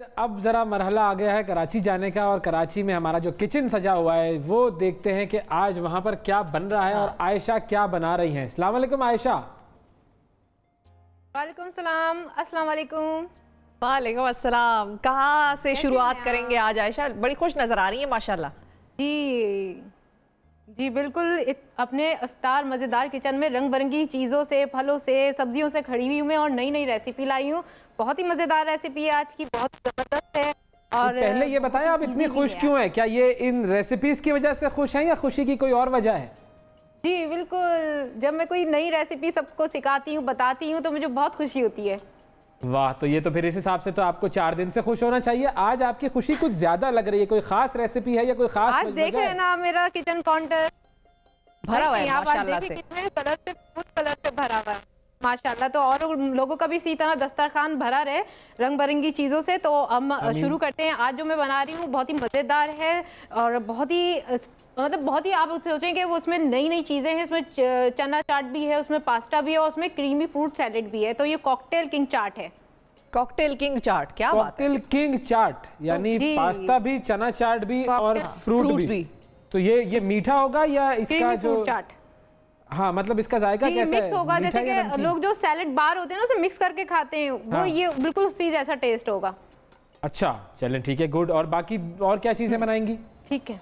अब ज़रा मरहला आ गया है कराची जाने का, और कराची में हमारा जो किचन सजा हुआ है वो देखते हैं कि आज वहाँ पर क्या बन रहा है और आयशा क्या बना रही हैं। अस्सलाम वालेकुम आयशा। वालेकुम सलाम। अस्सलाम वालेकुम। वालेकुम अस्सलाम। कहाँ से शुरुआत करेंगे आज आयशा? बड़ी खुश नज़र आ रही है माशाल्लाह। जी बिल्कुल। अपने इफ्तार मज़ेदार किचन में रंग बिरंगी चीज़ों से, फलों से, सब्जियों से खड़ी हुई हूँ मैं और नई नई रेसिपी लाई हूँ। बहुत ही मज़ेदार रेसिपी है आज की, बहुत ज़बरदस्त है। और पहले ये बताएं आप इतनी खुश क्यों हैं? क्या ये इन रेसिपीज़ की वजह से खुश हैं या खुशी की कोई और वजह है? जी बिल्कुल, जब मैं कोई नई रेसिपी सबको सिखाती हूँ, बताती हूँ तो मुझे बहुत खुशी होती है। वाह, तो ये तो फिर इस हिसाब से तो आपको 4 दिन से खुश होना चाहिए। आज आपकी खुशी कुछ ज्यादा लग रही है, कोई खास रेसिपी है या कोई खास? आज देख रहे हैं ना मेरा किचन काउंटर भरा हुआ है माशाल्लाह से, कितने कलर से, फुल कलर से भरा हुआ है माशाल्लाह। तो और लोगों का भी इसी तरह दस्तरखान भरा रहे रंग बिरंगी चीज़ों से। तो हम शुरू करते हैं। आज जो मैं बना रही हूँ बहुत ही मज़ेदार है और बहुत ही आप सोचें कि वो उसमें नई नई चीज़ें हैं। इसमें चना चाट भी है, उसमें पास्ता भी है और उसमें क्रीमी फ्रूट सैलेड भी है। तो ये कॉकटेल किंग चाट है। कॉकटेल किंग चाट, क्या बात है। कॉकटेल किंग चाट यानी पास्ता भी, चना चाट भी और फ्रूट भी। तो ये मीठा होगा या इसका जो चाट? हाँ, मतलब इसका जायका कैसा है? मिक्स होगा, जैसे कि लोग जो सैलेड बार होते हैं ना उसे मिक्स करके खाते हैं, वो ये बिल्कुल उसी जैसा टेस्ट होगा। अच्छा चलें ठीक है, गुड। और बाकी और क्या चीजें बनाएंगी? ठीक है,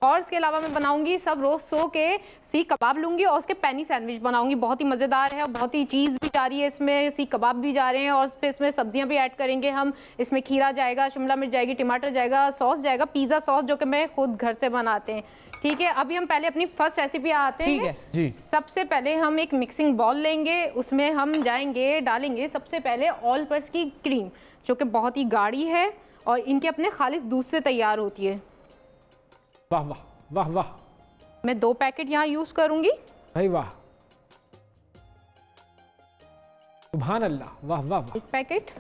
और इसके अलावा मैं बनाऊंगी सब रोस्ट सो के सीख कबाब लूंगी और उसके पैनी सैंडविच बनाऊंगी। बहुत ही मज़ेदार है और बहुत ही चीज़ भी जा रही है इसमें, सीख कबाब भी जा रहे हैं और फिर इसमें सब्जियां भी ऐड करेंगे हम। इसमें खीरा जाएगा, शिमला मिर्च जाएगी, टमाटर जाएगा, सॉस जाएगा, पिज़्ज़ा सॉस जो कि मैं खुद घर से बनाते हैं। ठीक है, अभी हम पहले अपनी फर्स्ट रेसिपी आते हैं। ठीक है जी। सबसे पहले हम एक मिक्सिंग बाउल लेंगे, उसमें हम डालेंगे सबसे पहले ऑल पर्पस की क्रीम जो कि बहुत ही गाढ़ी है और इनके अपने खालिस दूध से तैयार होती है। वाह वाह वाह वाह। मैं 2 पैकेट यहाँ यूज करूंगी। भाई वाह, सुभान अल्लाह, वाह वाह वाह। 1 पैकेट,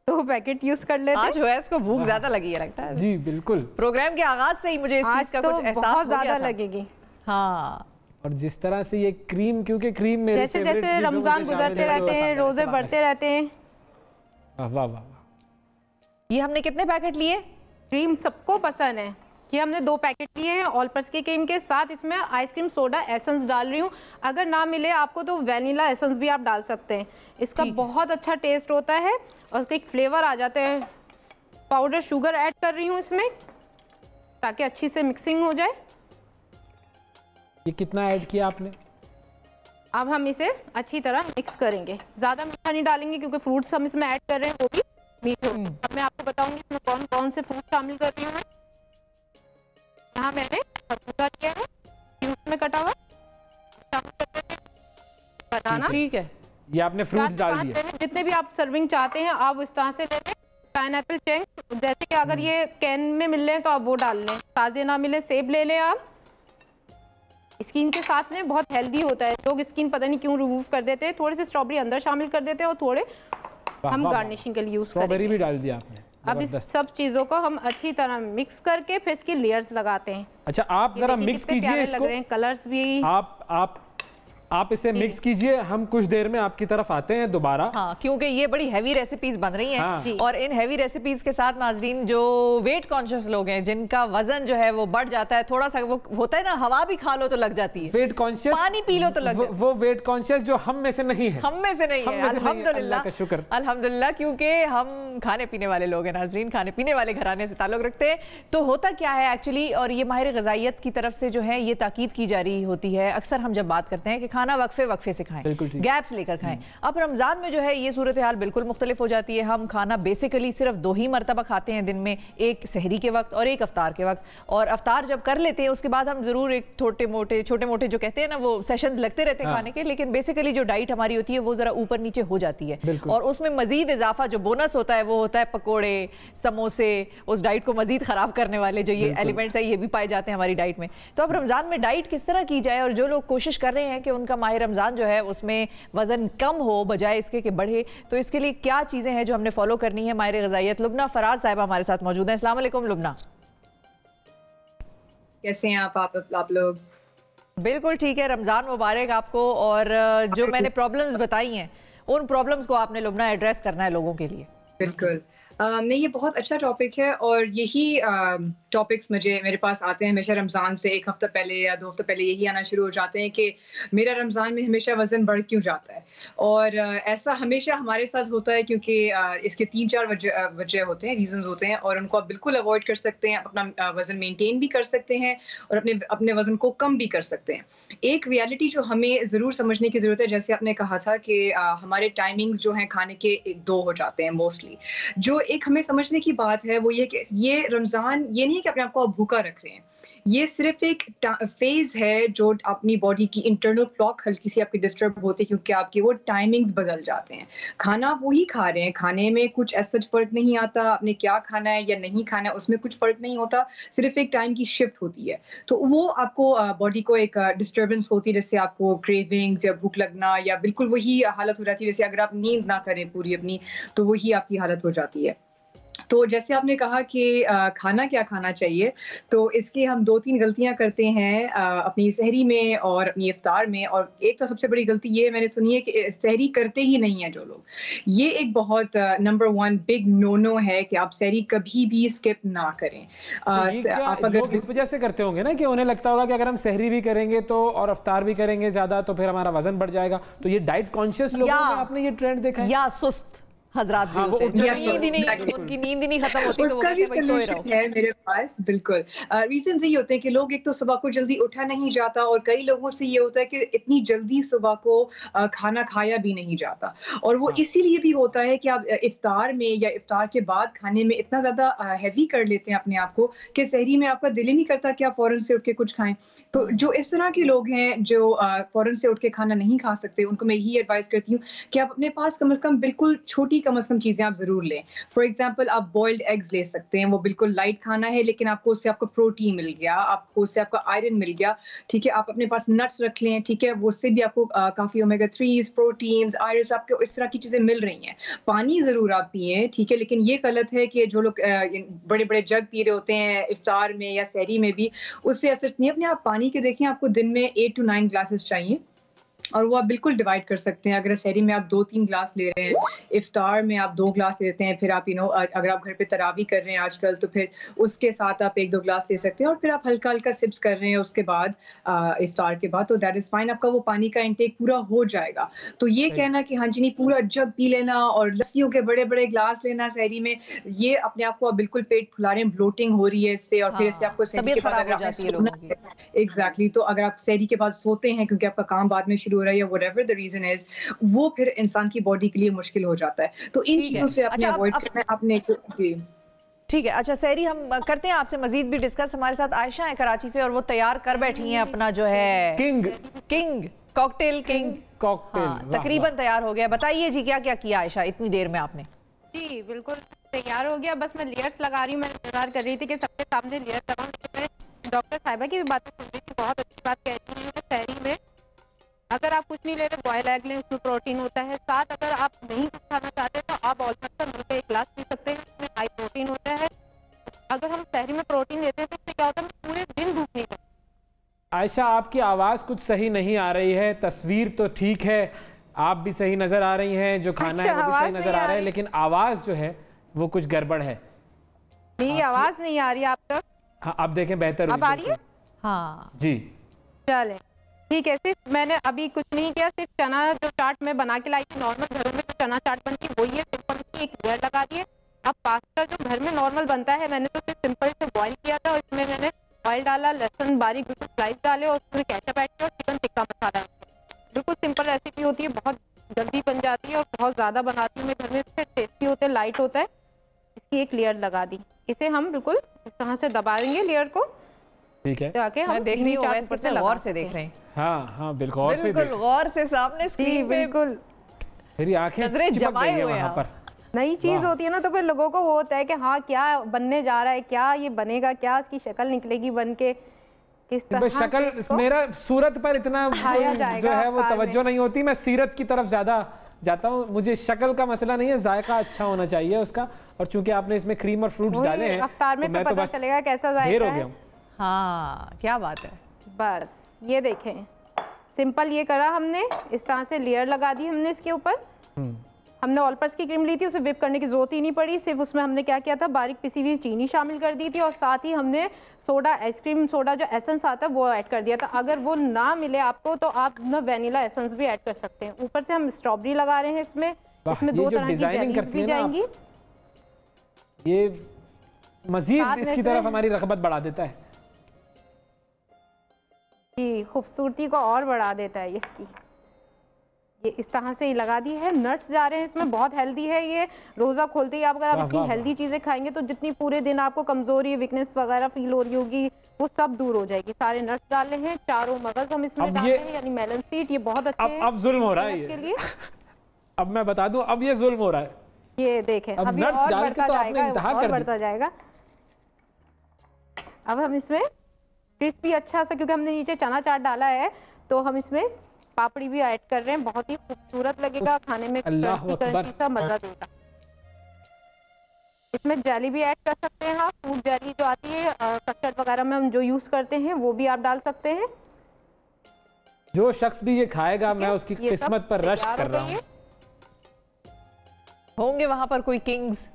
2 पैकेट यूज कर लेते हैं। आज वैस को भूख ज्यादा लगी है लगता है। जी बिल्कुल, प्रोग्राम के आगाज से ही मुझे इस चीज का तो कुछ एहसास बहुत हो गया ज्यादा था। लगेगी। हाँ, और जिस तरह से ये क्रीम, क्योंकि क्रीम मेरे जैसे जैसे रमजान गुजरते रहते हैं, रोजे बढ़ते रहते हैं। वाह वाह वाह। ये हमने कितने पैकेट लिए? क्रीम सबको पसंद है। ये हमने 2 पैकेट लिए हैं ऑल पर्पस की क्रीम के साथ। इसमें आइसक्रीम सोडा एसेंस डाल रही हूँ। अगर ना मिले आपको तो वैनिला एसेंस भी आप डाल सकते हैं। इसका बहुत अच्छा टेस्ट होता है और उसका एक फ्लेवर आ जाता है। पाउडर शुगर ऐड कर रही हूँ इसमें ताकि अच्छी से मिक्सिंग हो जाए। ये कितना ऐड किया आपने? अब हम इसे अच्छी तरह मिक्स करेंगे। ज़्यादा मीठा नहीं डालेंगे क्योंकि फ्रूट्स हम इसमें ऐड कर रहे हैं वो भी मीठे। अब मैं आपको बताऊंगी इसमें कौन कौन से फ्रूट शामिल कर रही हूँ। यहाँ मैंने खरबूजा लिया है, जूस में कटा हुआ, बनाना। ठीक है, ये आपने फ्रूट्स डाल दिए। जितने भी आप सर्विंग चाहते हैं आप उस तरह से ले लें। पाइनएप्पल चंक, जैसे कि अगर ये कैन में मिल रहे हैं तो आप वो डाल लें, ताजे ना मिले सेब ले लें आप। स्किन के साथ में बहुत हेल्दी होता है। लोग स्किन पता नहीं क्यों रिमूव कर देते हैं। थोड़े से स्ट्रॉबेरी अंदर शामिल कर देते हैं और थोड़े हम गार्निशिंग के लिए यूज करेंगे। स्ट्रॉबेरी भी डाल दिया आपने। अब इस सब चीजों को हम अच्छी तरह मिक्स करके फिर इसकी लेयर्स लगाते हैं। अच्छा, आप जरा मिक्स कीजिए इसको। लग रहे हैं कलर्स भी। आप इसे मिक्स कीजिए, हम कुछ देर में आपकी तरफ आते हैं दोबारा। हाँ, क्योंकि ये बड़ी हैवी रेसिपीज बन रही हैं। हाँ। और इन हैवी रेसिपीज के साथ नाजरीन जो वेट कॉन्शियस लोग हैं, जिनका वजन जो है वो बढ़ जाता है, थोड़ा सा वो होता है ना, हवा भी खा लो तो लग जाती है। वेट कॉन्शियस, पानी पी लो तो लग जाता है। वो वेट कॉन्शियस जो हम में से नहीं है। हम में से नहीं है, अल्हम्दुलिल्लाह का शुक्र, अल्हम्दुलिल्लाह, क्योंकि हम खाने पीने वाले लोग हैं नाजरीन, खाने पीने वाले घराने से ताल्लुक रखते हैं। तो होता क्या है एक्चुअली, और ये माहिर ग़िज़ाइयत की तरफ से जो है ये ताकीद की जा रही होती है अक्सर हम जब बात करते हैं कि खाना वक्फे वक्फे से खाएं, गैप्स लेकर खाएं। अब रमजान में जो है ये सूरत हाल बिल्कुल मुख्तलिफ हो जाती है। हम खाना बेसिकली सिर्फ 2 ही मरतबा खाते हैं दिन में, एक सहरी के वक्त और एक अफ्तार के वक्त। और अफ्तार जब कर लेते हैं उसके बाद हम जरूर एक छोटे मोटे जो कहते हैं ना वो सेशंस लगते रहते हैं खाने के, लेकिन बेसिकली जो डाइट हमारी होती है वो जरा ऊपर नीचे हो जाती है। और उसमें मजीद इजाफा जो बोनस होता है वो होता है पकोड़े, समोसे, उस डाइट को मजीद खराब करने वाले जो ये एलिमेंट्स है ये भी पाए जाते हैं हमारी डाइट में। तो अब रमजान में डाइट किस तरह की जाए, और जो लोग कोशिश कर रहे हैं कि उनका माह रमजान जो है उसमें वजन कम हो बजाय इसके कि बढ़े, तो इसके लिए क्या चीजें हैं जो हमने फॉलो करनी है। माहिर ग़िज़ाइयत लुबना फराज साहिबा हमारे साथ मौजूद हैं। अस्सलाम वालेकुम लुबना, कैसे हैं आप लोग? बिल्कुल ठीक है, रमजान मुबारक आपको। और जो मैंने प्रॉब्लम्स बताई हैं उन प्रॉब्लम्स को आपने लुबना एड्रेस करना है लोगों के लिए। बिल्कुल। नहीं, ये बहुत अच्छा टॉपिक है और यही टॉपिक्स मेरे पास आते हैं हमेशा रमज़ान से 1 हफ़्ता पहले या 2 हफ़्ते पहले यही आना शुरू हो जाते हैं कि मेरा रमज़ान में हमेशा वज़न बढ़ क्यों जाता है। और ऐसा हमेशा हमारे साथ होता है क्योंकि इसके 3-4 वजह होते हैं, रीज़न्स होते हैं और उनको आप बिल्कुल अवॉइड कर सकते हैं, अपना वज़न मेंटेन भी कर सकते हैं और अपने वज़न को कम भी कर सकते हैं। एक रियलिटी जो हमें ज़रूर समझने की ज़रूरत है, जैसे आपने कहा था कि हमारे टाइमिंग्स जो हैं खाने के 1-2 हो जाते हैं मोस्टली। जो एक हमें समझने की बात है वो ये कि ये रमज़ान ये नहीं है कि अपने आप को आप भूखा रख रहे हैं। ये सिर्फ एक फेज़ है जो अपनी बॉडी की इंटरनल क्लॉक हल्की सी आपकी डिस्टर्ब होती है क्योंकि आपके वो टाइमिंग्स बदल जाते हैं। खाना आप वही खा रहे हैं, खाने में कुछ ऐसा फ़र्क नहीं आता, आपने क्या खाना है या नहीं खाना है उसमें कुछ फ़र्क नहीं होता, सिर्फ एक टाइम की शिफ्ट होती है। तो वो आपको बॉडी को एक डिस्टर्बेंस होती है जैसे आपको क्रेविंग्स या भूख लगना या बिल्कुल वही हालत हो जाती है जैसे अगर आप नींद ना करें पूरी अपनी, तो वही आपकी हालत हो जाती है। तो जैसे आपने कहा कि खाना क्या खाना चाहिए, तो इसकी हम 2-3 गलतियाँ करते हैं अपनी सहरी में और अपनी इफ्तार में और एक तो सबसे बड़ी गलती ये मैंने सुनी है कि सहरी करते ही नहीं है जो लोग। ये एक बहुत नंबर 1 बिग नो-नो है कि आप सहरी कभी भी स्किप ना करें। आप अगर लोग इस वजह से करते होंगे ना कि उन्हें लगता होगा कि अगर हम सहरी भी करेंगे तो और इफ्तार भी करेंगे ज़्यादा तो फिर हमारा वजन बढ़ जाएगा। तो ये डाइट कॉन्शियस लोगों में आपने ये ट्रेंड देखा है? या सुस्त हजरात भी होते हैं, नींद ही नहीं, उनकी नींद ही नहीं खत्म होती तो वो कहते हैं भाई सोए रहो। है मेरे पास बिल्कुल रीजंस यही होते हैं कि लोग एक तो सुबह को जल्दी उठा नहीं जाता और कई लोगों से ये होता है कि इतनी जल्दी सुबह को खाना खाया भी नहीं जाता और वो इसीलिए भी होता है कि आप इफ्तार में या इफ्तार के बाद खाने में इतना ज्यादा हैवी कर लेते हैं अपने आप को कि सहरी में आपका दिल ही नहीं करता कि आप फौरन से उठ के कुछ खाएं। तो जो इस तरह के लोग हैं जो फौरन से उठ के खाना नहीं खा सकते, उनको मैं यही एडवाइस करती हूँ कि आप अपने पास कम से कम बिल्कुल छोटी कम से कम चीजें आप जरूर लें। फॉर एग्जांपल आप बॉइल्ड एग्स ले सकते हैं, वो बिल्कुल लाइट खाना है लेकिन आपको उससे आपको प्रोटीन मिल गया, आपको उससे आपका आयरन मिल गया, ठीक है। आप अपने पास नट्स रख लें, ठीक है, वो उससे भी आपको काफी ओमेगा 3s, प्रोटीन्स, आयरन आपको इस तरह की चीजें मिल रही हैं। पानी जरूर आप पिए, ठीक है, लेकिन ये गलत है कि जो लोग बड़े बड़े जग पी रहे होते हैं इफ्तार में या सहरी में भी, उससे असर नहीं। अपने आप पानी के देखें, आपको दिन में 8 to 9 ग्लासेस चाहिए और वो आप बिल्कुल डिवाइड कर सकते हैं। अगर सहरी में आप 2-3 ग्लास ले रहे हैं, इफ्तार में आप 2 ग्लास लेते हैं, फिर आप अगर आप घर पे तरावी कर रहे हैं आजकल तो फिर उसके साथ आप 1-2 ग्लास ले सकते हैं और फिर आप हल्का हल्का सिप्स कर रहे हैं उसके बाद इफ्तार के बाद, तो दैट इज फाइन, आपका वो पानी का इंटेक पूरा हो जाएगा। तो ये कहना कि हाँ जी नहीं पूरा जग पी लेना और लस्सियों के बड़े बड़े ग्लास लेना सहरी में, ये अपने आप को आप बिल्कुल पेट फुला रहे हैं, ब्लोटिंग हो रही है इससे और फिर इससे आपको सहरी के बाद एग्जैक्टली, तो अगर आप सहरी के बाद सोते हैं क्योंकि आपका काम बाद में हो रहा है या whatever the reason is, वो फिर इंसान की बॉडी के लिए मुश्किल हो जाता है। तो इन चीजों से आपने अवॉइड करना है अपने। ठीक है, अच्छा सहरी हम करते हैं आपसे मजीद भी डिस्कस। हमारे साथ आयशा है कराची से और वो तैयार कर बैठी हैं अपना जो है किंग कॉकटेल कॉकटेल तकरीबन तैयार हो गया। बताइए जी क्या क्या किया आयशा इतनी देर में आपने? जी बिल्कुल तैयार हो गया, बस मैं लेयर्स लगा रही हूँ। मैं इंतजार कर रही थी कि सबके सामने लेयर्स लगाऊं। डॉक्टर साहिबा की भी बातें सुन रही थी, बहुत अच्छी बात कहती है सहरी में अगर आप कुछ नहीं ले रहे बॉयल एग लें, उसमें प्रोटीन होता है। साथ अगर आप नहीं कुछ खाना चाहते तो आप ऑलमोस्ट मिल के 1 ग्लास पी सकते हैं, उसमें हाई प्रोटीन होता है। अगर हम सहरी में प्रोटीन लेते हैं तो इससे क्या होता है पूरे दिन भूख नहीं लगती। आयशा आपकी आवाज़ कुछ सही नहीं आ रही है, तस्वीर तो ठीक है, आप भी सही नज़र आ रही हैं, जो खाना है वो भी सही नज़र आ रहा है, लेकिन आवाज़ जो है वो कुछ गड़बड़ है। मेरी आवाज़ नहीं आ रही आप तक? हाँ अब देखें बेहतर अब आ रही है? हाँ जी चले ठीक है। सिर्फ मैंने अभी कुछ नहीं किया, सिर्फ चना जो चाट मैं बना के लाई थी नॉर्मल घरों में जो चना चाट बनती है वही है, सिंपल सी एक लेयर लगा दिए। अब पास्ता जो घर में नॉर्मल बनता है मैंने तो सिर्फ सिंपल से बॉईल किया था और इसमें मैंने ऑयल डाला, लहसुन बारीक बिल्कुल स्लाइस डाले और उसमें केचप ऐड किया और चिकन टिक्का मसाला। बिल्कुल सिंपल रेसिपी होती है, बहुत जल्दी बन जाती है और बहुत ज़्यादा बनाती हूँ मैं घर में, इससे टेस्टी होते हैं, लाइट होता है। इसकी एक लेयर लगा दी, इसे हम बिल्कुल इस तरह से दबाएंगे लेयर को, ठीक है। जाके हम देख रही हूँ गौर से देख रहे हैं। हाँ हाँ बिल्कुल गौर से सामने स्क्रीन पे बिल्कुल मेरी आंखें नजरें जमाए हुए हैं वहाँ पर। नई चीज होती है ना तो फिर लोगों को वो होता है कि हाँ क्या बनने जा रहा है, क्या ये बनेगा, क्या इसकी शक्ल निकलेगी बन के, किस तरह शक्ल। मेरा सूरत पर इतना जो है वो तवज्जो नहीं होती, मैं सीरत की तरफ ज्यादा जाता हूँ। मुझे शक्ल का मसला नहीं है, जायका अच्छा होना चाहिए उसका, और चूंकि आपने इसमें क्रीम और फ्रूट्स डाले हैं तो मैं तो बस चलेगा कैसा जायका है। हाँ क्या बात है। बस ये देखें सिंपल ये करा हमने, इस तरह से लेयर लगा दी हमने इसके ऊपर। हमने ऑल पर्पस की क्रीम ली थी, उसे विप करने की जरूरत ही नहीं पड़ी। सिर्फ उसमें हमने क्या किया था, बारीक पिसी हुई चीनी शामिल कर दी थी और साथ ही हमने सोडा, आइसक्रीम सोडा जो एसेंस आता है वो ऐड कर दिया था। अगर वो ना मिले आपको तो आप ना वेनिला एसेंस भी ऐड कर सकते हैं। ऊपर से हम स्ट्रॉबेरी लगा रहे हैं इसमें 2 तरह की जेलीज भी जाएंगी। ये मजीद इसकी तरफ हमारी रग़बत बढ़ा देता है जी, खूबसूरती को और बढ़ा देता है इसकी। ये इस तरह से ही लगा दी है। नट्स जा रहे हैं इसमें, बहुत हेल्दी है ये। रोज़ा खोलते ही आप अगर आप इतनी हेल्दी चीज़ें खाएंगे तो जितनी पूरे दिन आपको कमजोरी, वीकनेस वगैरह फील हो रही होगी वो सब दूर हो जाएगी। सारे नट्स डाले हैं, 4 मगज हम इसमें डालते हैं, यानी मेलन सीड। ये बहुत अच्छे हैं। अब जुल्म हो रहा है के लिए। अब मैं बता दूं, अब ये जुल्म हो रहा है। ये देखें, अब नट्स डाल के तो आपने इंतहा कर बढ़ता जाएगा। अब हम इसमें क्रिस्पी अच्छा सा, क्योंकि हमने नीचे चना चाट डाला है तो हम इसमें पापड़ी भी ऐड कर रहे हैं। बहुत ही खूबसूरत लगेगा खाने में, क्रंची सा मजा देगा। इसमें जेली भी ऐड कर सकते हैं आप, फ्रूट जेली जो आती है कस्टर्ड वगैरह में हम जो यूज करते हैं वो भी आप डाल सकते हैं। जो शख्स भी ये खाएगा मैं उसकी किस्मत पर रश्क कर रहा हूँ। होंगे वहां पर कोई किंग्स।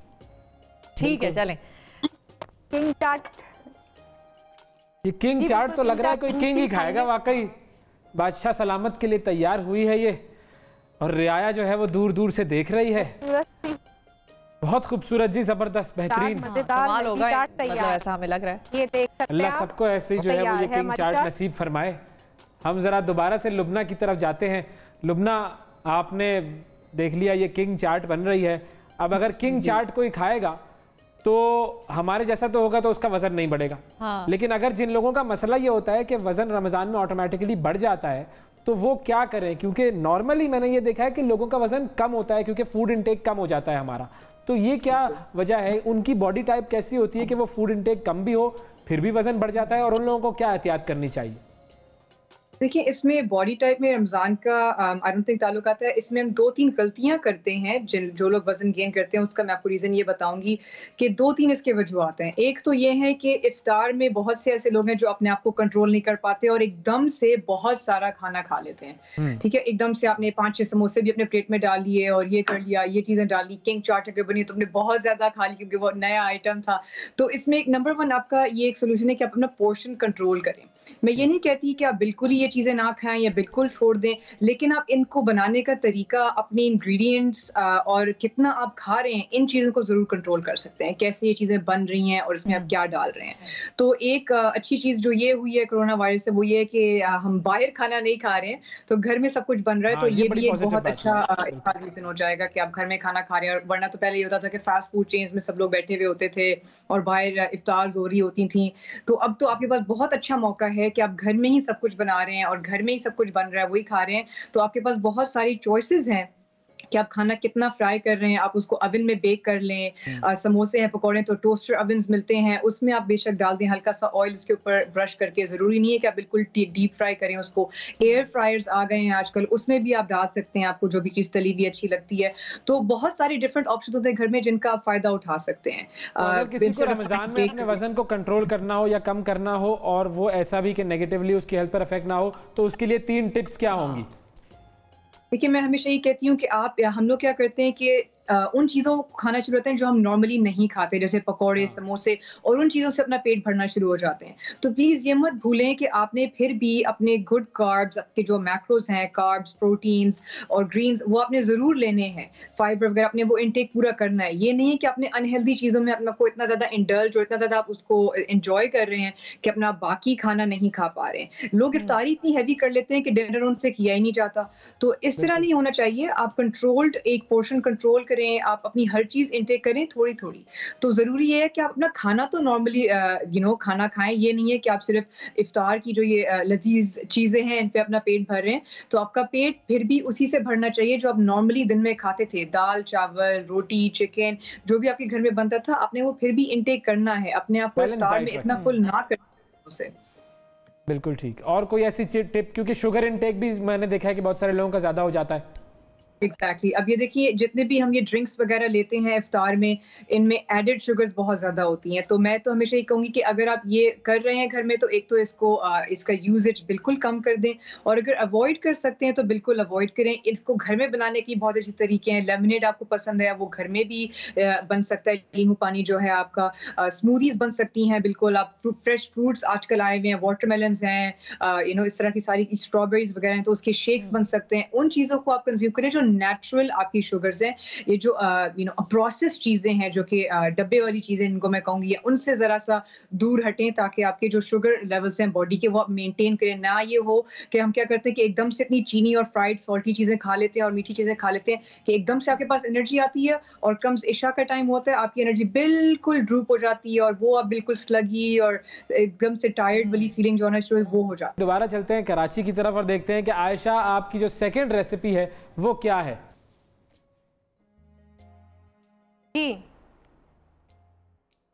ठीक है, चलें। किंग चाट, ये किंग चाट तो लग रहा है कोई किंग ही खाएगा। वाकई बादशाह सलामत के लिए तैयार हुई है ये, और रियाया जो है वो दूर दूर से देख रही है। बहुत खूबसूरत जी, जबरदस्त, बेहतरीन, कमाल होगा, मतलब ऐसा हमें लग रहा है। ये देख सकते हैं अल्लाह सबको ऐसे ही जो है वो ये किंग चाट नसीब फरमाए। हम जरा दोबारा से लुबना की तरफ जाते हैं। लुबना, आपने देख लिया ये किंग चाट बन रही है। अब अगर किंग चाट कोई खाएगा तो हमारे जैसा तो होगा तो उसका वजन नहीं बढ़ेगा। हाँ। लेकिन अगर जिन लोगों का मसला ये होता है कि वजन रमजान में ऑटोमेटिकली बढ़ जाता है तो वो क्या करें? क्योंकि नॉर्मली मैंने ये देखा है कि लोगों का वजन कम होता है क्योंकि फूड इनटेक कम हो जाता है हमारा। तो ये क्या वजह है? उनकी बॉडी टाइप कैसी होती है कि वो फूड इनटेक कम भी हो फिर भी वजन बढ़ जाता है, और उन लोगों को क्या एहतियात करनी चाहिए? देखिए, इसमें बॉडी टाइप में रमज़ान का आई डोंट थिंक ताल्लुक आता है। इसमें हम 2-3 गलतियां करते हैं जो लोग वजन गेन करते हैं। उसका मैं आपको रीज़न ये बताऊंगी कि 2-3 इसके वजूहात हैं। एक तो ये है कि इफ्तार में बहुत से ऐसे लोग हैं जो अपने आप को कंट्रोल नहीं कर पाते और एकदम से बहुत सारा खाना खा लेते हैं। ठीक है, एकदम से आपने 5-6 समोसे भी अपने प्लेट में डाल लिए और ये कर लिया, ये चीज़ें डाल ली। किंग चाट अगर बनी तो आपने बहुत ज़्यादा खा ली क्योंकि वो नया आइटम था। तो इसमें एक नंबर 1 आपका ये एक सोल्यूशन है कि आप अपना पोर्शन कंट्रोल करें। मैं ये नहीं कहती कि आप बिल्कुल ही ये चीज़ें ना खाएं या बिल्कुल छोड़ दें, लेकिन आप इनको बनाने का तरीका, अपने इंग्रेडिएंट्स और कितना आप खा रहे हैं, इन चीज़ों को ज़रूर कंट्रोल कर सकते हैं। कैसे ये चीज़ें बन रही हैं और इसमें आप क्या डाल रहे हैं। तो एक अच्छी चीज़ जो ये हुई है कोरोना वायरस से वो ये है कि हम बाहर खाना नहीं खा रहे हैं, तो घर में सब कुछ बन रहा है। तो ये भी एक बहुत अच्छा रीज़न हो जाएगा कि आप घर में खाना खा रहे हैं। और वरना तो पहले ये होता था कि फास्ट फूड चेन्स में सब लोग बैठे हुए होते थे और बाहर इफ्तार हो रही होती थी। तो अब तो आपके पास बहुत अच्छा मौका है कि आप घर में ही सब कुछ बना रहे हैं और घर में ही सब कुछ बन रहा है, वही खा रहे हैं। तो आपके पास बहुत सारी चॉइसेस हैं कि आप खाना कितना फ्राई कर रहे हैं। आप उसको ओवन में बेक कर लें। समोसे हैं, पकौड़े, तो टोस्टर ओवन्स मिलते हैं, उसमें आप बेशक डाल दें हल्का सा ऑयल उसके ऊपर ब्रश करके। ज़रूरी नहीं है कि आप बिल्कुल डीप फ्राई करें उसको। एयर फ्रायर्स आ गए हैं आजकल, उसमें भी आप डाल सकते हैं आपको जो भी चीज़ तली हुई अच्छी लगती है। तो बहुत सारे डिफरेंट ऑप्शन होते हैं घर में जिनका आप फ़ायदा उठा सकते हैं। अगर किसी को रमज़ान में अपने वजन को कंट्रोल करना हो या कम करना हो और वो ऐसा भी कि नेगेटिवली उसकी हेल्थ पर इफेक्ट ना हो, तो उसके लिए 3 टिप्स क्या होंगी? देखिए, मैं हमेशा ये कहती हूँ कि हम लोग क्या करते हैं कि उन चीज़ों को खाना शुरू करते हैं जो हम नॉर्मली नहीं खाते, जैसे पकौड़े, समोसे, और उन चीज़ों से अपना पेट भरना शुरू हो जाते हैं। तो प्लीज़ ये मत भूलें कि आपने फिर भी अपने गुड कार्ब्स, आपके जो मैक्रोज हैं, कार्ब्स, प्रोटीन्स और ग्रीन्स, वो आपने ज़रूर लेने हैं। फाइबर वगैरह आपने वो इनटेक पूरा करना है। ये नहीं है कि आपने अनहेल्दी चीज़ों में अपना को इतना ज़्यादा इंडल्ज और इतना ज़्यादा आप उसको इंजॉय कर रहे हैं कि अपना बाकी खाना नहीं खा पा रहे हैं। लोग इफ्तारी इतनी हैवी कर लेते हैं कि डिनर उनसे किया ही नहीं जाता। तो इस तरह नहीं होना चाहिए। आप कंट्रोल्ड एक पोर्शन कंट्रोल करें, आप अपनी हर चीज इंटेक करें थोड़ी थोड़ी। तो जरूरी है कि आप अपना खाना तो नॉर्मली खाना खाएं। ये नहीं है कि आप सिर्फ इफ्तार की जो ये लजीज चीजें हैं इन पे अपना पेट भर रहे हैं। तो आपका पेट फिर भी उसी से भरना चाहिए जो आप नॉर्मली दिन में खाते थे, दाल, चावल, रोटी, चिकन, जो भी आपके घर में बनता था, आपने वो फिर भी इंटेक करना है। अपने आप को इफ्तार में इतना फुल ना करना उसे। बिल्कुल ठीक। और कोई ऐसी टिप, क्योंकि शुगर इनटेक भी मैंने देखा है कि बहुत सारे लोगों का ज्यादा हो जाता है। एग्जैक्टली अब ये देखिए जितने भी हम ये ड्रिंक्स वगैरह लेते हैं इफ्तार में, इनमें एडेड शुगर्स बहुत ज़्यादा होती हैं। तो मैं तो हमेशा ये कहूँगी कि अगर आप ये कर रहे हैं घर में तो एक तो इसका यूजेज बिल्कुल कम कर दें, और अगर अवॉइड कर सकते हैं तो बिल्कुल अवॉइड करें। इसको घर में बनाने की बहुत अच्छी तरीके हैं। लेमनेड आपको पसंद है वो घर में भी बन सकता है। नींबू पानी जो है आपका, स्मूदीज बन सकती हैं बिल्कुल। आप फ्रेश फ्रूट्स आजकल आए हुए हैं, वाटरमेलन्स हैं, इस तरह की सारी स्ट्रॉबेरीज वगैरह हैं, तो उसके शेक्स बन सकते हैं। उन चीज़ों को आप कंज्यूम करें जो नेचुरल आपकी शुगर्स हैं। ये जो प्रोसेस चीजें हैं जो कि डब्बे वाली चीजें इनको मैं कहूंगी, उनसे जरा सा दूर हटें ताकि आपके जो शुगर लेवल्स हैं बॉडी के वो आप मेंटेन करें। ना ये हो कि हम क्या करते हैं कि एकदम से इतनी चीनी और फ्राइड सॉल्टी चीजें खा लेते हैं और मीठी चीजें खा लेते हैं कि एकदम से आपके पास एनर्जी आती है और कम्स इशा का टाइम होता है, आपकी एनर्जी बिल्कुल ड्रूप हो जाती है और वो आप बिल्कुल स्लगी और एकदम से टायर्ड वाली फीलिंग जो है शुरू वो हो जाती है। दोबारा चलते हैं कराची की तरफ और देखते हैं कि आयशा आपकी जो सेकंड रेसिपी है वो क्या है। जी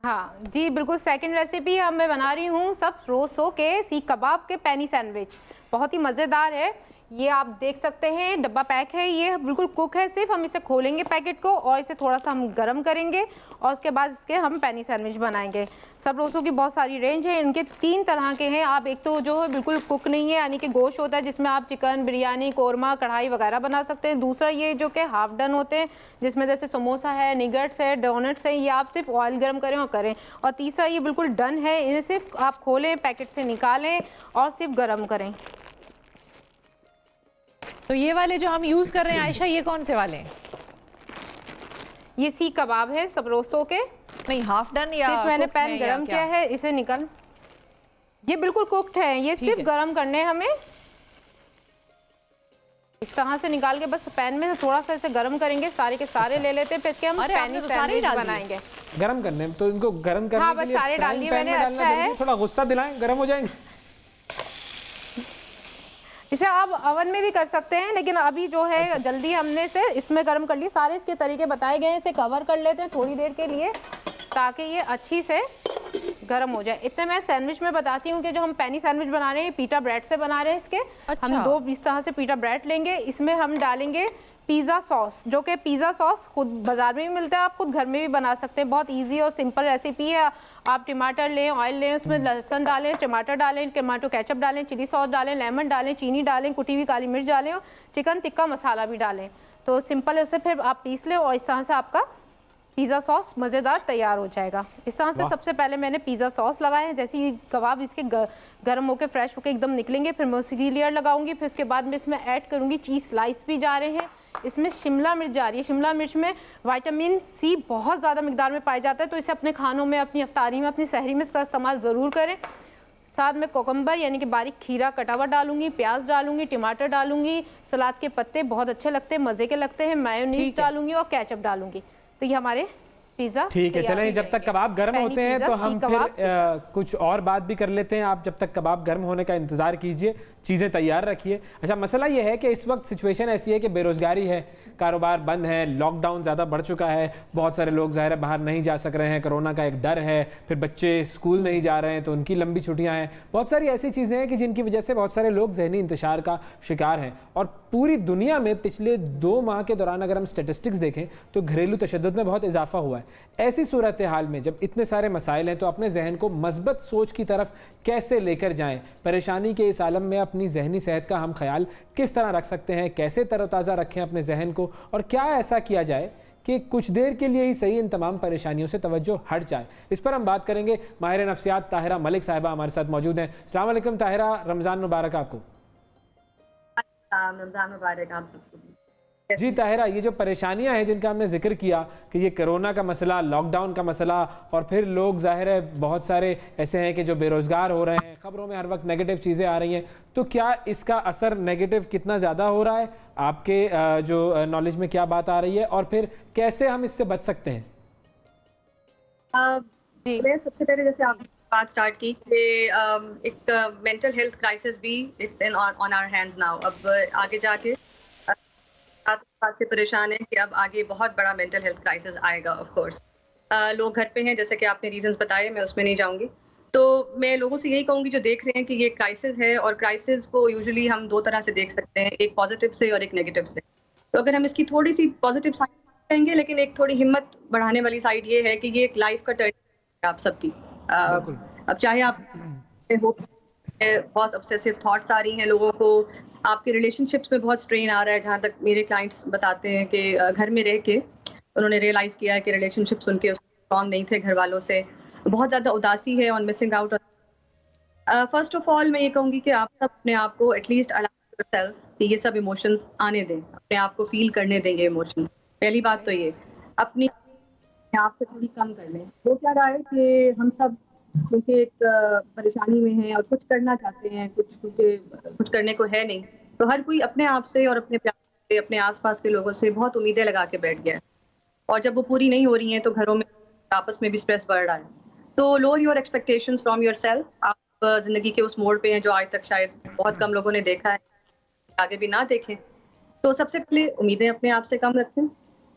हाँ जी बिल्कुल, सेकंड रेसिपी अब मैं बना रही हूँ सब रोसो के सीख कबाब के पैनी सैंडविच। बहुत ही मज़ेदार है। ये आप देख सकते हैं डब्बा पैक है, ये बिल्कुल कुक है। सिर्फ हम इसे खोलेंगे पैकेट को और इसे थोड़ा सा हम गरम करेंगे और उसके बाद इसके हम पैनी सैंडविच बनाएंगे। सब रोसों की बहुत सारी रेंज है, इनके 3 तरह के हैं। आप एक तो जो है बिल्कुल कुक नहीं है, यानी कि गोश्त होता है जिसमें आप चिकन, बिरयानी, कोरमा, कढ़ाई वगैरह बना सकते हैं। दूसरा ये जो कि हाफ डन होते हैं जिसमें जैसे समोसा है, निगट्स है, डोनट्स है, ये आप सिर्फ ऑयल गर्म करें और करें। और तीसरा ये बिल्कुल डन है, इन्हें सिर्फ आप खोलें, पैकेट से निकालें और सिर्फ गर्म करें। तो ये वाले जो हम यूज कर रहे हैं आयशा, ये कौन से वाले हैं? ये सीख कबाब है सब रोसो के। नहीं हाफ डन या सिर्फ मैंने पैन गरम किया है, इसे निकल, ये बिल्कुल कुक्ड है। ये सिर्फ गरम करने हमें इस तरह से निकाल के बस पैन में थोड़ा सा इसे गरम करेंगे, सारे के सारे ले लेते हैं, फिर इसके हम पैनी सैंडविच बनाएंगे। गरम करने तो इनको गरम करने के लिए सारे डाल दिए मैंने। अच्छा है, थोड़ा गुस्सा दिलाएं, गरम हो जाएंगे। इसे आप ओवन में भी कर सकते हैं, लेकिन अभी जो है जल्दी हमने इसे इसमें गर्म कर ली। सारे इसके तरीके बताए गए हैं। इसे कवर कर लेते हैं थोड़ी देर के लिए ताकि ये अच्छी से गर्म हो जाए। इतने मैं सैंडविच में बताती हूँ कि जो हम पैनी सैंडविच बना रहे हैं पीटा ब्रेड से बना रहे हैं। इसके हम 2 इस तरह से पीटा ब्रेड लेंगे, इसमें हम डालेंगे पिज़्ज़ा सॉस, जो कि पिज़्ज़ा सॉस खुद बाजार में भी मिलता है, आप खुद घर में भी बना सकते हैं। बहुत इजी और सिंपल रेसिपी है। आप टमाटर लें, ऑयल लें, उसमें लहसुन डालें, टमाटर डालें, टमाटो केचप डालें, चिली सॉस डालें, लेमन डालें, चीनी डालें, कुटी हुई काली मिर्च डालें और चिकन टिक्का मसाला भी डालें। तो सिंपल है, उसे फिर आप पीस लें और इस तरह से आपका पिज़्ज़ा सॉस मज़ेदार तैयार हो जाएगा। इस तरह से सबसे पहले मैंने पिज़्ज़ा सॉस लगाए हैं। जैसे ही कबाब इसके गर्म होकर फ्रेश होकर एकदम निकलेंगे, फिर मैं उसकी लेयर लगाऊंगी। फिर उसके बाद मैं इसमें ऐड करूंगी चीज़ स्लाइस भी जा रहे हैं, इसमें शिमला मिर्च जा रही है। शिमला मिर्च में विटामिन सी बहुत ज़्यादा मिकदार में पाया जाता है, तो इसे अपने खानों में, अपनी अफ्तारी में, अपनी सहरी में इसका इस्तेमाल ज़रूर करें। साथ में कोकम्बर यानी कि बारीक खीरा कटा हुआ डालूंगी, प्याज डालूंगी, टमाटर डालूंगी, सलाद के पत्ते बहुत अच्छे लगते हैं, मज़े के लगते हैं, मेयोनीज डालूंगी और केचप डालूंगी। तो ये हमारे पिज़्ज़ा ठीक है। चलें, जब तक कबाब गर्म होते हैं तो हम फिर कुछ और बात भी कर लेते हैं। आप जब तक कबाब गर्म होने का इंतज़ार कीजिए, चीज़ें तैयार रखिए। अच्छा, मसला ये है कि इस वक्त सिचुएशन ऐसी है कि बेरोज़गारी है, कारोबार बंद है, लॉकडाउन ज़्यादा बढ़ चुका है, बहुत सारे लोग ज़ाहिर है बाहर नहीं जा सक रहे हैं, कोरोना का एक डर है, फिर बच्चे स्कूल नहीं जा रहे हैं तो उनकी लंबी छुट्टियाँ हैं। बहुत सारी ऐसी चीज़ें हैं कि जिनकी वजह से बहुत सारे लोग ज़हनी इंतशार का शिकार हैं। और पूरी दुनिया में पिछले 2 माह के दौरान अगर हम स्टेटिस्टिक्स देखें तो घरेलू तशद्दुद में बहुत इजाफा हुआ है। ऐसी सूरत हाल में जब इतने सारे मसाइल हैं तो अपने जहन को मस्बत सोच की तरफ कैसे लेकर जाएं? परेशानी के इस आलम में अपनी जहनी सेहत का हम ख्याल किस तरह रख सकते हैं? कैसे तरोताज़ा रखें अपने जहन को? और क्या ऐसा किया जाए कि कुछ देर के लिए ही सही इन तमाम परेशानियों से तवज्जो हट जाए? इस पर हम बात करेंगे। माहिर नफ्सियात ताहिरा मलिक साहिबा हमारे साथ मौजूद हैं। अस्सलाम वालेकुम ताहिरा, रमज़ान मुबारक आपको। रमज़ान मुबारक आप सबको। जी ताहिरा, ये जो परेशानियां हैं जिनका हमने जिक्र किया कि ये कोरोना का मसला, लॉकडाउन का मसला, और फिर लोग ज़ाहिर है बहुत सारे ऐसे हैं कि जो बेरोज़गार हो रहे हैं, ख़बरों में हर वक्त नेगेटिव चीज़ें आ रही हैं, तो क्या इसका असर नेगेटिव कितना ज़्यादा हो रहा है? आपके जो नॉलेज में क्या बात आ रही है और फिर कैसे हम इससे बच सकते हैं? मैं सबसे पहले जैसे आप बात स्टार्ट की कि एक मेंटल हेल्थ क्राइसिस भी it's in on our hands now. अब आगे जाके बात से परेशान है कि अब आगे बहुत बड़ा मेंटल हेल्थ क्राइसिस आएगा। ऑफ कोर्स लोग घर पे हैं, जैसे कि आपने रीजंस बताए, मैं उसमें नहीं जाऊंगी। तो मैं लोगों से यही कहूंगी जो देख रहे हैं कि ये क्राइसिस है, और क्राइसिस को यूजुअली हम 2 तरह से देख सकते हैं, एक पॉजिटिव से और एक नेगेटिव से। तो अगर हम इसकी थोड़ी सी पॉजिटिव साइड कहेंगे, लेकिन एक थोड़ी हिम्मत बढ़ाने वाली साइड ये है कि ये एक लाइफ का टर्न आप सबकी। अब चाहे आप हो, बहुत ऑब्सेसिव थॉट्स आ रही हैं लोगों को, आपके रिलेशनशिप्स में बहुत स्ट्रेन आ रहा है, जहाँ तक मेरे क्लाइंट्स बताते हैं कि घर में रह के उन्होंने रियलाइज किया है कि रिलेशनशिप्स उनके स्ट्रॉन्ग नहीं थे घर वालों से, बहुत ज़्यादा उदासी है on missing out. First of all मैं ये कहूँगी कि आप सब अपने आप को एटलीस्ट अलाउ योरसेल्फ कि ये सब इमोशंस आने दें, अपने आप को फील करने दें ये इमोशंस। पहली बात तो ये अपनी आप से थोड़ी कम कर लें। वो क्या रहा है कि हम सब क्योंकि एक परेशानी में हैं और कुछ करना चाहते हैं, कुछ करने को है नहीं, तो हर कोई अपने आप से और अपने प्यार से, अपने आसपास के लोगों से बहुत उम्मीदें लगा के बैठ गया है, और जब वो पूरी नहीं हो रही हैं तो घरों में आपस में भी स्ट्रेस बढ़ रहा है। तो lower your expectations from yourself. आप जिंदगी के उस मोड़ पे हैं जो आज तक शायद बहुत कम लोगों ने देखा है, आगे भी ना देखें। तो सबसे पहले उम्मीदें अपने आप से कम रखें।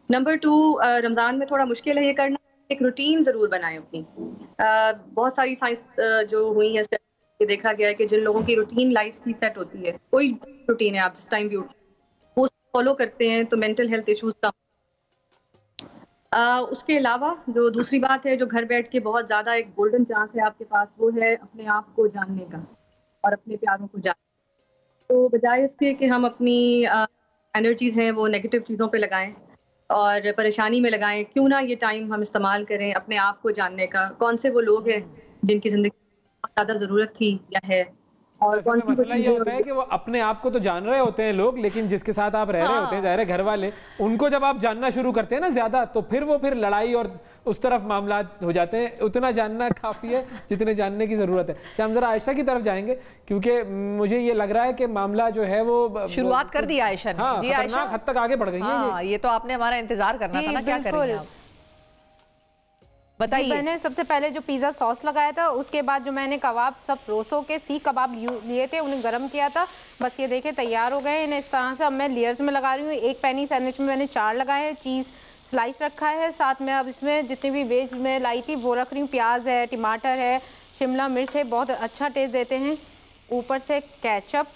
नंबर 2, रमज़ान में थोड़ा मुश्किल है ये करना, एक रूटीन ज़रूर बनाएं अपनी। बहुत सारी साइंस जो हुई है ये देखा गया है कि जिन लोगों की रूटीन लाइफ की सेट होती है, कोई रूटीन है आप जिस टाइम भी उठे वो फॉलो करते हैं, तो मेंटल हेल्थ इश्यूज कम। उसके अलावा जो दूसरी बात है, जो घर बैठ के बहुत ज़्यादा एक गोल्डन चांस है आपके पास, वो है अपने आप को जानने का और अपने प्यारों को जानने। तो बजाय इसके कि हम अपनी एनर्जीज हैं वो नेगेटिव चीज़ों पे लगाएं और परेशानी में लगाएं, क्यों ना ये टाइम हम इस्तेमाल करें अपने आप को जानने का। कौन से वो लोग हैं जिनकी ज़िंदगी में ज़्यादा ज़रूरत थी या है, और कौन सी मसला ये होता है कि वो अपने आप को तो जान रहे होते हैं लोग, लेकिन जिसके साथ आप रह रहे होते हैं, ज़ाहिर है घर वाले, उनको जब आप जानना शुरू करते हैं ना ज़्यादा, तो फिर लड़ाई और उस तरफ मामला हो जाते हैं। उतना जानना काफ़ी है जितने जानने की ज़रूरत है। अच्छा, हम ज़रा आयशा की तरफ जाएंगे, क्योंकि मुझे ये लग रहा है कि मामला जो है वो शुरुआत कर दी आयशा ने। हाँ, खतरनाक हद तक आगे बढ़ गई है। ये तो आपने हमारा इंतजार करना था ना, क्या करेंगे आप बताइए। मैंने सबसे पहले जो पिज़्ज़ा सॉस लगाया था, उसके बाद जो मैंने कबाब सब रोसो के सीख कबाब लिए थे, उन्हें गर्म किया था। बस ये देखे तैयार हो गए इन्हें इस तरह से। अब मैं लेयर्स में लगा रही हूँ। एक पैनी सैंडविच में मैंने 4 लगाए हैं, चीज़ स्लाइस रखा है, साथ में अब इसमें जितनी भी वेज में लाई थी वो रख रही हूँ। प्याज है, टमाटर है, शिमला मिर्च है, बहुत अच्छा टेस्ट देते हैं। ऊपर से केचप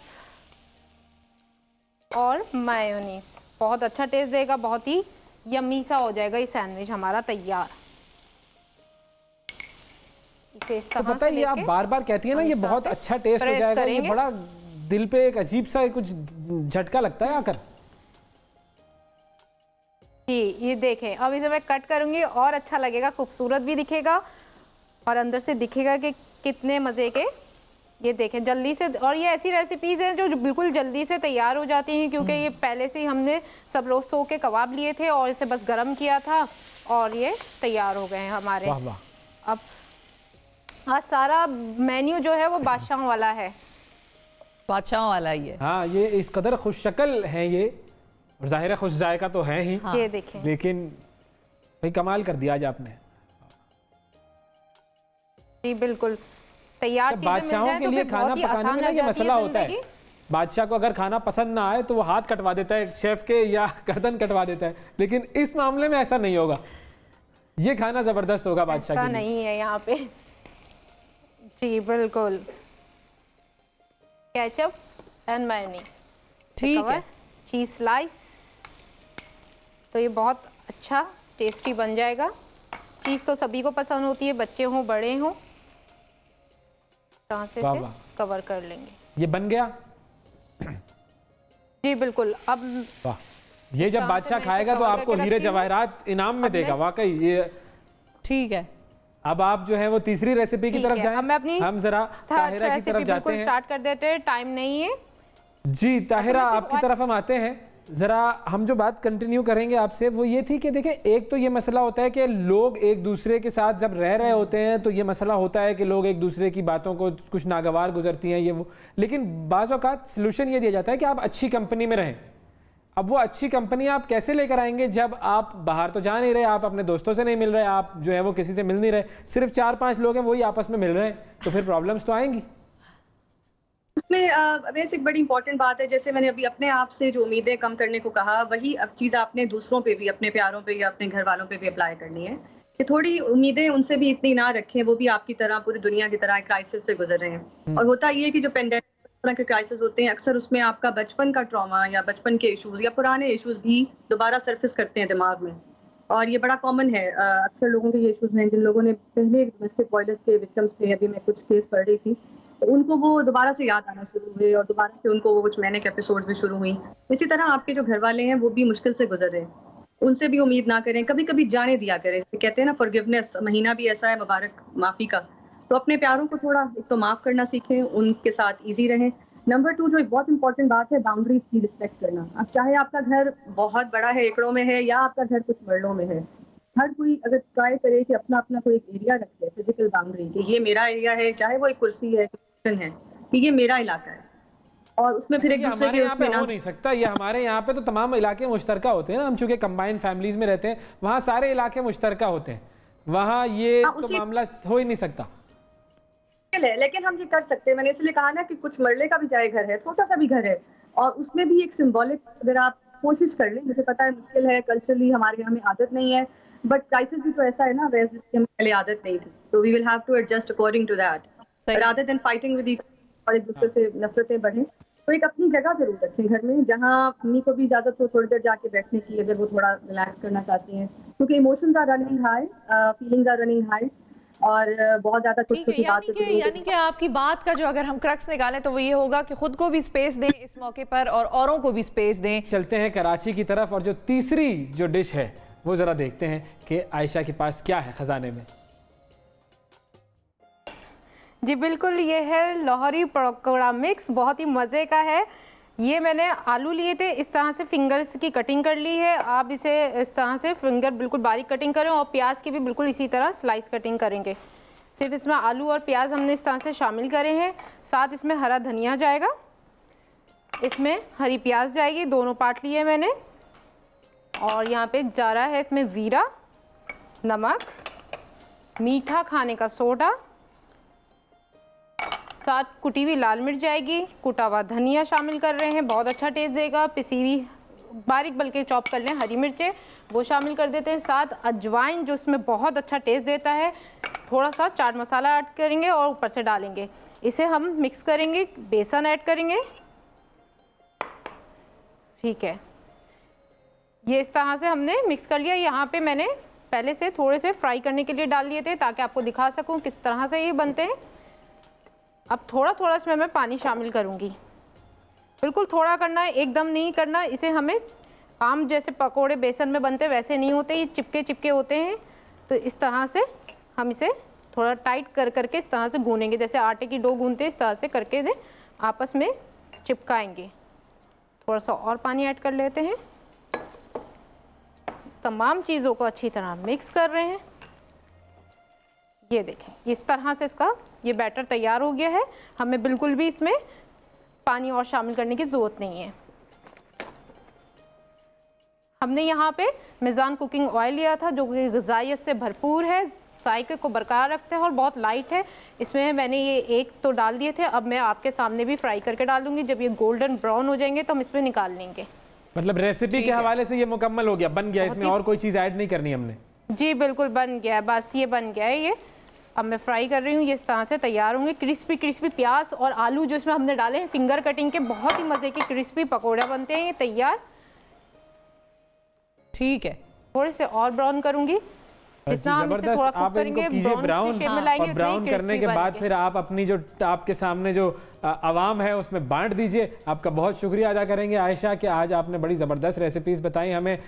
और मायोनीज बहुत अच्छा टेस्ट देगा, बहुत ही यम्मी सा हो जाएगा ये सैंडविच हमारा तैयार। तो पता है ये आप बार बार कहती है ना ये बहुत अच्छा टेस्ट हो जाएगा, ये बड़ा दिल पे एक अजीब सा कुछ झटका लगता है आकर। जी ये देखें, अब इसे मैं कट करूंगी और अच्छा लगेगा, खूबसूरत भी दिखेगा और अंदर से दिखेगा कि कितने मजे के। ये देखें जल्दी से, और ये ऐसी रेसिपीज हैं जो बिल्कुल जल्दी से तैयार हो जाती हैं, क्योंकि ये पहले से ही हमने सब रोस्ट के कबाब लिए थे और इसे बस गरम किया था और ये तैयार हो गए हैं हमारे। वाह वाह। अब हाँ, सारा मेन्यू जो है वो बादशाहों वाला है, बादशाहों वाला ही है। हाँ, ये इस कदर खुश शक्ल हैं ये, और जाहिर है खुश जायका तो है ही। हाँ। ये देखें, लेकिन भाई कमाल कर दिया आज आपने। जी बिल्कुल तैयार चीजें मिल जाए बादशाहों के लिए खाना पकाने में ना ये मसला होता है, बादशाह को अगर खाना पसंद ना आए तो वो हाथ कटवा देता है शेफ के या गर्दन कटवा देता है, लेकिन इस मामले में ऐसा नहीं होगा, ये खाना जबरदस्त होगा बादशाह के लिए। नहीं है यहाँ पे। जी बिल्कुल, केचप एंड मेयोनीज, ठीक है, चीज स्लाइस, तो ये बहुत अच्छा टेस्टी बन जाएगा। चीज तो सभी को पसंद होती है, बच्चे हों बड़े हों, से कवर कर लेंगे। ये बन गया। जी बिल्कुल। अब वाह, ये जब बादशाह खाएगा तो आपको हीरे जवाहरात इनाम में देगा, वाकई ये ठीक है। अब आप जो है वो तीसरी रेसिपी की तरफ जाएं, हम जरा ताहिरा की तरफ जाते हैं। स्टार्ट कर देते हैं, टाइम नहीं है। जी ताहिरा आपकी तरफ हम आते हैं। ज़रा हम जो बात कंटिन्यू करेंगे आपसे वो ये थी कि देखिए, एक तो ये मसला होता है कि लोग एक दूसरे के साथ जब रह रहे होते हैं तो ये मसला होता है कि लोग एक दूसरे की बातों को कुछ नागवार गुजरती हैं ये वो, लेकिन बाज़ औक़ात सलूशन ये दिया जाता है कि आप अच्छी कंपनी में रहें। अब वो अच्छी कंपनी आप कैसे लेकर आएंगे जब आप बाहर तो जा नहीं रहे, आप अपने दोस्तों से नहीं मिल रहे, आप जो है वो किसी से मिल नहीं रहे, सिर्फ 4-5 लोग हैं वही आपस में मिल रहे हैं, तो फिर प्रॉब्लम्स तो आएंगी। उसमें बेसिक बड़ी इंपॉर्टेंट बात है, जैसे मैंने अभी अपने आप से जो उम्मीदें कम करने को कहा, वही अब चीज़ आपने दूसरों पे भी, अपने प्यारों पे या अपने घर वालों पे भी अप्लाई करनी है कि थोड़ी उम्मीदें उनसे भी इतनी ना रखें, वो भी आपकी तरह पूरी दुनिया की तरह क्राइसिस से गुजर रहे हैं। और होता ये है कि जो पेंडेमिक तरह के क्राइसिस होते हैं, अक्सर उसमें आपका बचपन का ट्रॉमा या बचपन के इश्यूज या पुराने इश्यूज भी दोबारा सरफेस करते हैं दिमाग में। और ये बड़ा कॉमन है, अक्सर लोगों के ये इश्यूज हैं जिन लोगों ने पहले डोमेस्टिक वायलेंस के विक्टिम्स थे, अभी मैं कुछ केस पढ़ रही थी, तो उनको वो दोबारा से याद आना शुरू हुए और दोबारा से उनको वो कुछ मैनिक एपिसोड्स भी शुरू हुई। इसी तरह आपके जो घर वाले हैं वो भी मुश्किल से गुजर रहे हैं, उनसे भी उम्मीद ना करें, कभी कभी जाने दिया करें। कहते हैं ना फॉरगिवनेस, महीना भी ऐसा है मुबारक माफी का, तो अपने प्यारों को थोड़ा एक तो माफ करना सीखें, उनके साथ ईजी रहें। नंबर 2 जो एक बहुत इंपॉर्टेंट बात है, बाउंड्रीज की रिस्पेक्ट करना। अब चाहे आपका घर बहुत बड़ा है, एकड़ों में है, या आपका घर कुछ मरलों में है, हर कोई अगर ट्राई करे कि अपना अपना कोई एक एरिया रखे, फिजिकल बाउंड्री, कि ये मेरा एरिया है, चाहे वो एक कुर्सी है, किचन है, कि ये मेरा इलाका है, और उसमें फिर एक दूसरे के उसमें ना हो नहीं सकता। ये हमारे यहाँ पे तो तमाम इलाके मुश्तरका होते हैं ना, हम चूंकि कंबाइंड फैमिलीज में रहते हैं, वहाँ सारे इलाके मुश्तरका होते हैं, वहाँ ये तो मामला हो ही नहीं सकता है। लेकिन हम ये कर सकते हैं, मैंने इसलिए कहा ना कि कुछ मरले का भी चाहे घर है, छोटा सा भी घर है, और उसमें भी एक सिंबॉलिक अगर आप कोशिश कर लें, मुझे पता है मुश्किल है, कल्चरली हमारे यहाँ में आदत नहीं है, बट क्राइसिस भी तो ऐसा है ना वैसे जिसकी हमें पहले आदत नहीं थी, तो we will have to adjust according to that rather than fighting with और एक दूसरे से नफरतें बढ़ें। तो एक अपनी जगह जरूर रखें घर में, जहाँ अम्मी को भी इजाजत हो थोड़ी देर जाके बैठने की, अगर वो थोड़ा रिलैक्स करना चाहती हैं, क्योंकि emotions are running high, feelings are running high, और बहुत ज्यादा छोटी बात है। यानी कि आपकी बात का जो अगर हम क्रक्स निकालें तो वो ये होगा कि खुद को भी स्पेस दें इस मौके पर और औरों को भी स्पेस दें। चलते हैं कराची की तरफ, और जो तीसरी जो डिश है वो जरा देखते हैं कि आयशा के पास क्या है खजाने में। जी बिल्कुल, ये है लाहौरी पकौड़ा मिक्स, बहुत ही मज़े का है। ये मैंने आलू लिए थे, इस तरह से फिंगर्स की कटिंग कर ली है, आप इसे इस तरह से फिंगर बिल्कुल बारीक कटिंग करें, और प्याज की भी बिल्कुल इसी तरह स्लाइस कटिंग करेंगे। सिर्फ इसमें आलू और प्याज हमने इस तरह से शामिल करे हैं, साथ इसमें हरा धनिया जाएगा, इसमें हरी प्याज जाएगी, दोनों पार्ट लिए मैंने, और यहाँ पे जा रहा है इसमें वीरा, नमक, मीठा खाने का सोडा, साथ कुटी हुई लाल मिर्च जाएगी, कुटा हुआ धनिया शामिल कर रहे हैं, बहुत अच्छा टेस्ट देगा, पिसी हुई बारीक बल्कि चॉप कर लें हरी मिर्चें वो शामिल कर देते हैं, साथ अजवाइन जो इसमें बहुत अच्छा टेस्ट देता है, थोड़ा सा चाट मसाला ऐड करेंगे और ऊपर से डालेंगे। इसे हम मिक्स करेंगे, बेसन ऐड करेंगे, ठीक है, ये इस तरह से हमने मिक्स कर लिया। यहाँ पे मैंने पहले से थोड़े से फ्राई करने के लिए डाल दिए थे ताकि आपको दिखा सकूँ किस तरह से ये बनते हैं। अब थोड़ा थोड़ा इसमें मैं पानी शामिल करूँगी, बिल्कुल थोड़ा करना है, एकदम नहीं करना। इसे हमें आम जैसे पकोड़े बेसन में बनते वैसे नहीं होते, ये चिपके चिपके होते हैं, तो इस तरह से हम इसे थोड़ा टाइट कर करके इस तरह से गूनेंगे, जैसे आटे की डो गूनते इस तरह से करके दें, आपस में चिपकाएंगे। थोड़ा सा और पानी ऐड कर लेते हैं, तमाम चीज़ों को अच्छी तरह मिक्स कर रहे हैं। ये देखें इस तरह से इसका ये बैटर तैयार हो गया है, हमें बिल्कुल भी इसमें पानी और शामिल करने की ज़रूरत नहीं है। हमने यहाँ पे मिज़ान कुकिंग ऑयल लिया था जो कि ग़िज़ाइयत से भरपूर है, जायके को बरकरार रखते हैं और बहुत लाइट है। इसमें मैंने ये एक तो डाल दिए थे, अब मैं आपके सामने भी फ्राई करके डाल दूँगी। जब ये गोल्डन ब्राउन हो जाएंगे तो हम इसमें निकाल लेंगे। मतलब रेसिपी के हवाले से ये मुकम्मल हो गया, बन गया, इसमें और कोई चीज़ ऐड नहीं करनी हमने? जी बिल्कुल बन गया है, बस ये बन गया है। ये अब मैं फ्राई कर रही हूँ, ये इस तरह से तैयार होंगे। क्रिस्पी क्रिस्पी प्याज और आलू जो इसमें हमने डाले हैं फिंगर कटिंग के, बहुत ही मज़े के क्रिस्पी पकौड़े बनते हैं ये तैयार। ठीक है, थोड़े से और ब्राउन करूँगी, जितना हम इसे थोड़ा कुक करेंगे ब्राउन शेप में लाएंगे। और ब्राउन करने के बाद फिर आप अपनी जो आपके सामने जो आवाम है उसमें बांट दीजिए। आपका बहुत शुक्रिया अदा करेंगे आयशा कि आज आपने बड़ी ज़बरदस्त रेसिपीज़ बताई हमें।